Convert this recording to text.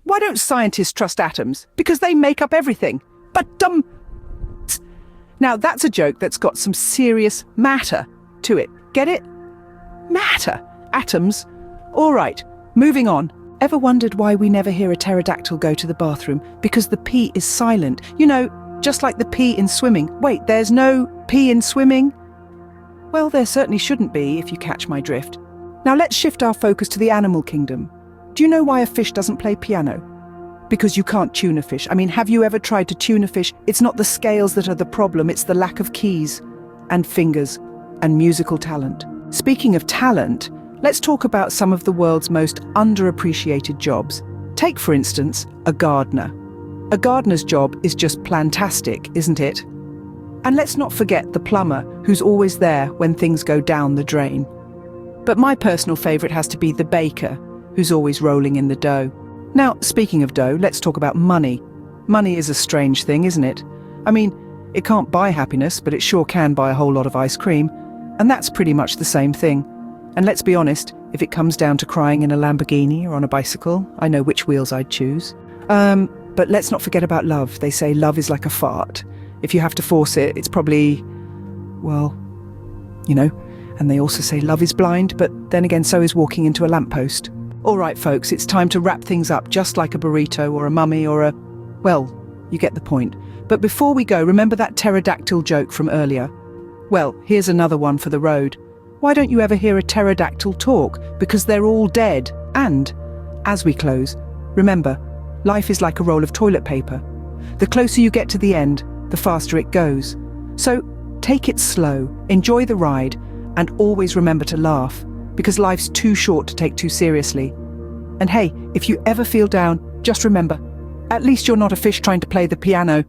Why don't scientists trust atoms? Because they make up everything. But Now that's a joke that's got some serious matter to it. Get it? Matter. Atoms. All right, moving on. Ever wondered why we never hear a pterodactyl go to the bathroom? Because the P is silent. You know, just like the P in swimming. Wait, there's no P in swimming? Well, there certainly shouldn't be, if you catch my drift. Now let's shift our focus to the animal kingdom. Do you know why a fish doesn't play piano? Because you can't tune a fish. I mean, have you ever tried to tune a fish? It's not the scales that are the problem, it's the lack of keys and fingers and musical talent. Speaking of talent, let's talk about some of the world's most underappreciated jobs. Take, for instance, a gardener. A gardener's job is just plantastic, isn't it? And let's not forget the plumber, who's always there when things go down the drain. But my personal favourite has to be the baker, who's always rolling in the dough. Now, speaking of dough, let's talk about money. Money is a strange thing, isn't it? I mean, it can't buy happiness, but it sure can buy a whole lot of ice cream. And that's pretty much the same thing. And let's be honest, if it comes down to crying in a Lamborghini or on a bicycle, I know which wheels I'd choose. But let's not forget about love. They say love is like a fart. If you have to force it, it's probably, well, you know. And they also say love is blind, but then again, so is walking into a lamppost. All right, folks, it's time to wrap things up, just like a burrito or a mummy or a... Well, you get the point. But before we go, remember that pterodactyl joke from earlier? Well, here's another one for the road. Why don't you ever hear a pterodactyl talk? Because they're all dead. And, as we close, remember, life is like a roll of toilet paper. The closer you get to the end, the faster it goes. So, take it slow, enjoy the ride, and always remember to laugh, because life's too short to take too seriously. And hey, if you ever feel down, just remember, at least you're not a fish trying to play the piano.